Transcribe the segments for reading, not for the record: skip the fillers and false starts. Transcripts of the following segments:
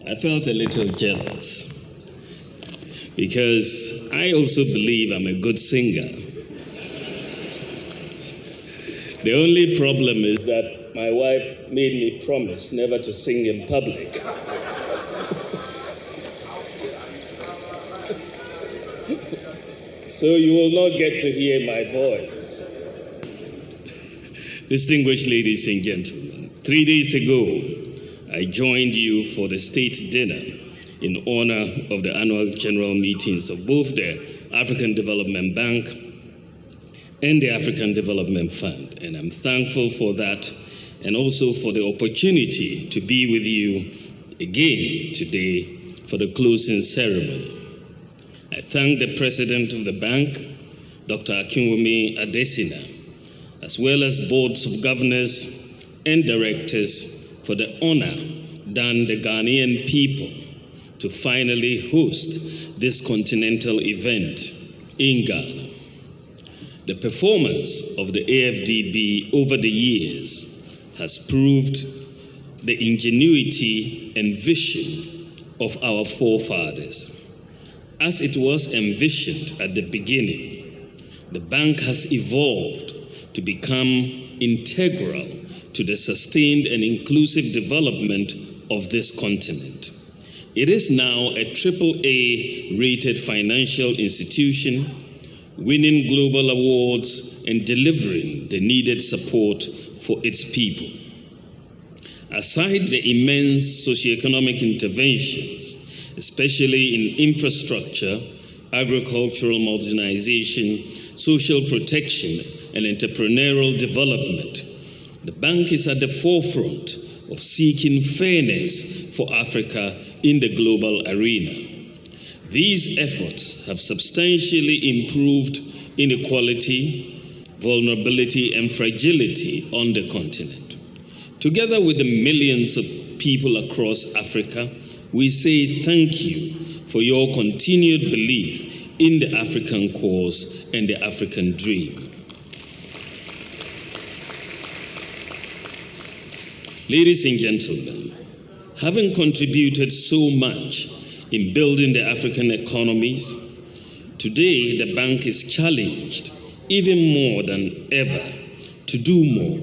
I felt a little jealous because I also believe I'm a good singer. The only problem is that my wife made me promise never to sing in public. So you will not get to hear my voice. Distinguished ladies and gentlemen, 3 days ago, I joined you for the state dinner in honor of the annual general meetings of both the African Development Bank and the African Development Fund. And I'm thankful for that and also for the opportunity to be with you again today for the closing ceremony. I thank the President of the bank, Dr. Akinwumi Adesina, as well as boards of governors and directors for the honor done the Ghanaian people to finally host this continental event in Ghana. The performance of the AFDB over the years has proved the ingenuity and vision of our forefathers. As it was envisioned at the beginning, the bank has evolved to become integral to the sustained and inclusive development of this continent. It is now a AAA rated financial institution, winning global awards and delivering the needed support for its people. Aside the immense socioeconomic interventions, especially in infrastructure, agricultural modernization, social protection, and entrepreneurial development, the bank is at the forefront of seeking fairness for Africa in the global arena. These efforts have substantially improved inequality, vulnerability, and fragility on the continent. Together with the millions of people across Africa, we say thank you for your continued belief in the African cause and the African dream. Ladies and gentlemen, having contributed so much in building the African economies, today the bank is challenged even more than ever to do more.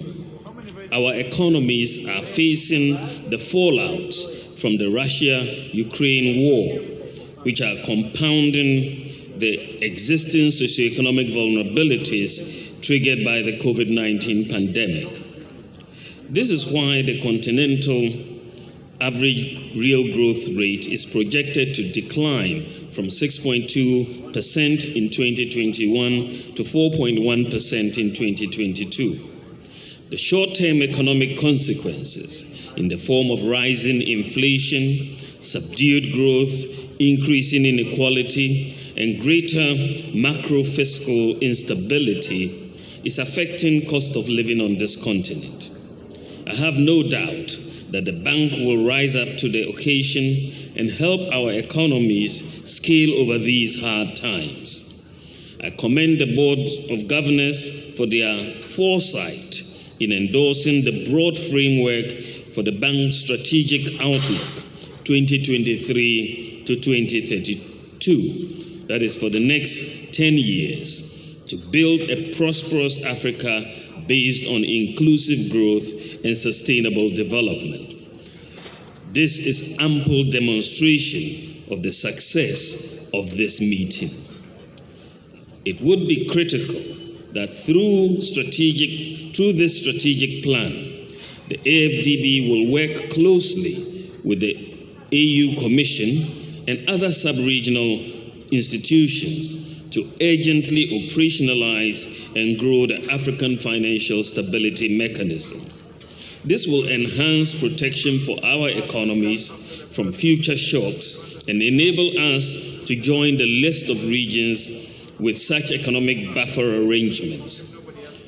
Our economies are facing the fallout from the Russia-Ukraine war, which are compounding the existing socioeconomic vulnerabilities triggered by the COVID-19 pandemic. This is why the continental average real growth rate is projected to decline from 6.2% in 2021 to 4.1% in 2022. The short-term economic consequences in the form of rising inflation, subdued growth, increasing inequality, and greater macro-fiscal instability is affecting cost of living on this continent. I have no doubt that the bank will rise up to the occasion and help our economies scale over these hard times. I commend the Board of Governors for their foresight in endorsing the broad framework for the bank's strategic outlook 2023 to 2032, that is for the next 10 years, to build a prosperous Africa based on inclusive growth and sustainable development. This is ample demonstration of the success of this meeting. It would be critical that through this strategic plan, the AFDB will work closely with the AU Commission and other sub-regional institutions to urgently operationalize and grow the African Financial Stability Mechanism. This will enhance protection for our economies from future shocks and enable us to join the list of regions with such economic buffer arrangements.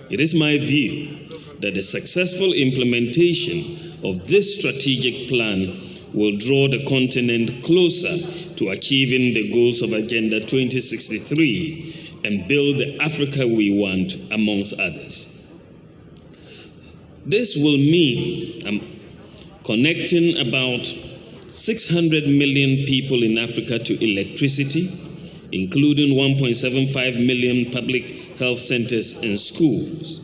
It is my view that the successful implementation of this strategic plan will draw the continent closer to achieving the goals of Agenda 2063 and build the Africa we want, amongst others. This will mean connecting about 600 million people in Africa to electricity, including 1.75 million public health centers and schools.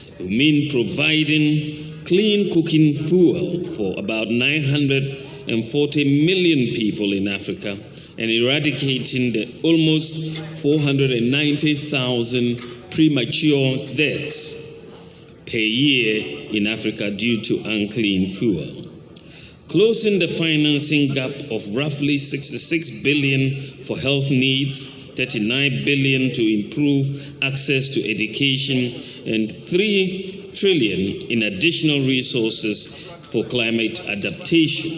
It will mean providing clean cooking fuel for about 940 million people in Africa and eradicating the almost 490,000 premature deaths per year in Africa due to unclean fuel. Closing the financing gap of roughly 66 billion for health needs, 39 billion to improve access to education, and 3 trillion in additional resources for climate adaptation,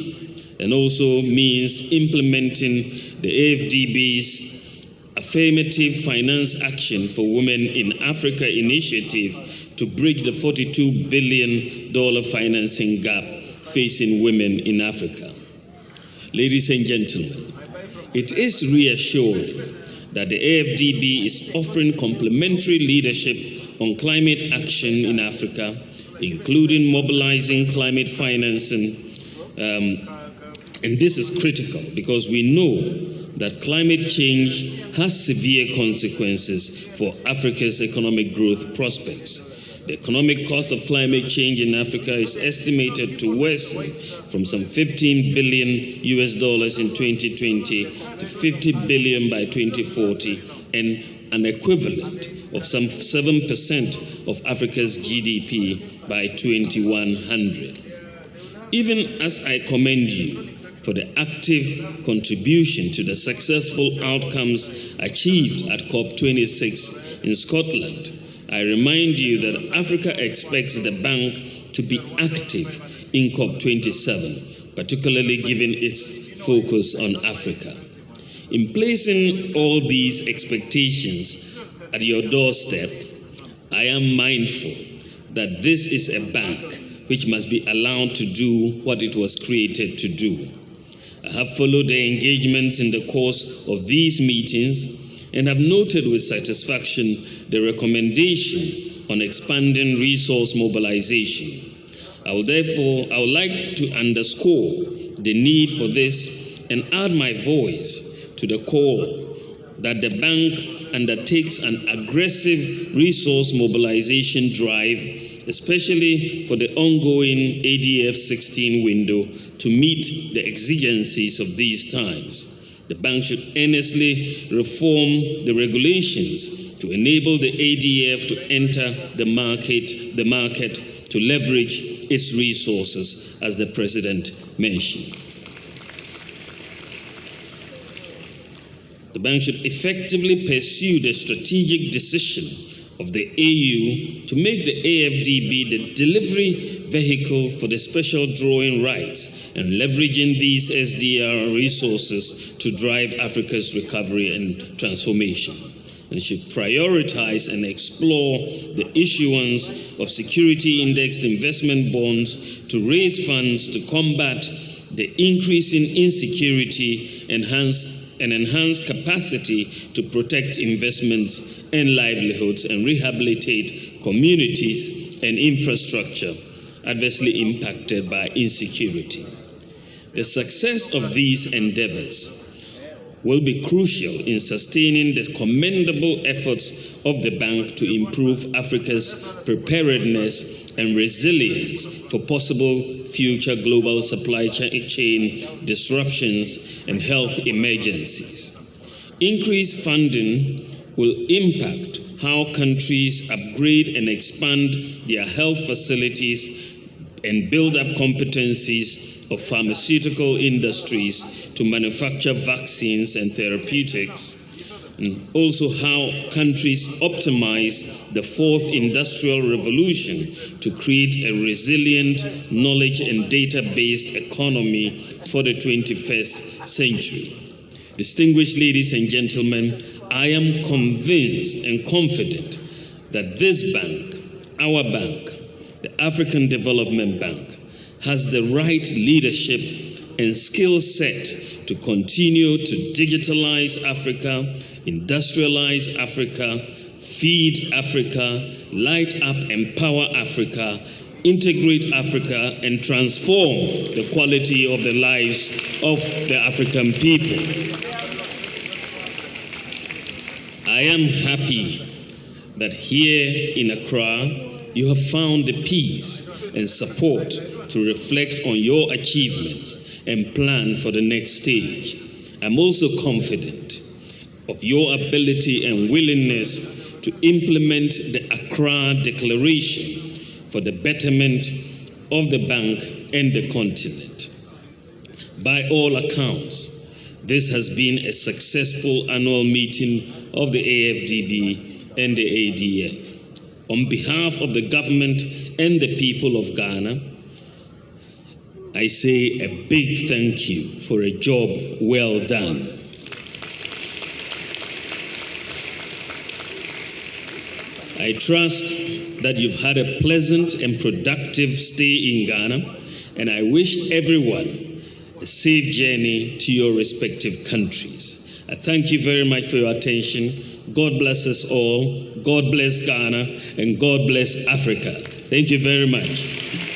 and also means implementing the AFDB's Affirmative Finance Action for Women in Africa initiative to bridge the $42 billion financing gap facing women in Africa. Ladies and gentlemen, it is reassuring that the AFDB is offering complementary leadership on climate action in Africa, including mobilizing climate financing. And this is critical because we know that climate change has severe consequences for Africa's economic growth prospects. The economic cost of climate change in Africa is estimated to worsen from some $15 billion in 2020 to $50 billion by 2040, and an equivalent of some 7% of Africa's GDP by 2100. Even as I commend you for the active contribution to the successful outcomes achieved at COP26 in Scotland, I remind you that Africa expects the bank to be active in COP27, particularly given its focus on Africa. In placing all these expectations at your doorstep, I am mindful that this is a bank which must be allowed to do what it was created to do. I have followed the engagements in the course of these meetings and have noted with satisfaction the recommendation on expanding resource mobilization. I would like to underscore the need for this and add my voice to the call that the bank undertakes an aggressive resource mobilization drive, especially for the ongoing ADF 16 window, to meet the exigencies of these times. The bank should earnestly reform the regulations to enable the ADF to enter the market to leverage its resources, as the President mentioned. The bank should effectively pursue the strategic decision of the AU to make the AFDB the delivery vehicle for the special drawing rights and leveraging these SDR resources to drive Africa's recovery and transformation. And it should prioritize and explore the issuance of security-indexed investment bonds to raise funds to combat the increasing insecurity and enhance capacity to protect investments and livelihoods and rehabilitate communities and infrastructure adversely impacted by insecurity. The success of these endeavors will be crucial in sustaining the commendable efforts of the bank to improve Africa's preparedness and resilience for possible future global supply chain disruptions and health emergencies. Increased funding will impact how countries upgrade and expand their health facilities and build up competencies of pharmaceutical industries to manufacture vaccines and therapeutics, and also how countries optimize the fourth industrial revolution to create a resilient knowledge and data-based economy for the 21st century. Distinguished ladies and gentlemen, I am convinced and confident that this bank, our bank, the African Development Bank, has the right leadership and skill set to continue to digitalize Africa, industrialize Africa, feed Africa, light up, empower Africa, integrate Africa, and transform the quality of the lives of the African people. I am happy that here in Accra, you have found the peace and support to reflect on your achievements and plan for the next stage. I'm also confident of your ability and willingness to implement the Accra Declaration for the betterment of the bank and the continent. By all accounts, this has been a successful annual meeting of the AFDB and the ADF. On behalf of the government and the people of Ghana, I say a big thank you for a job well done. I trust that you've had a pleasant and productive stay in Ghana, and I wish everyone a safe journey to your respective countries. I thank you very much for your attention. God bless us all. God bless Ghana, and God bless Africa. Thank you very much.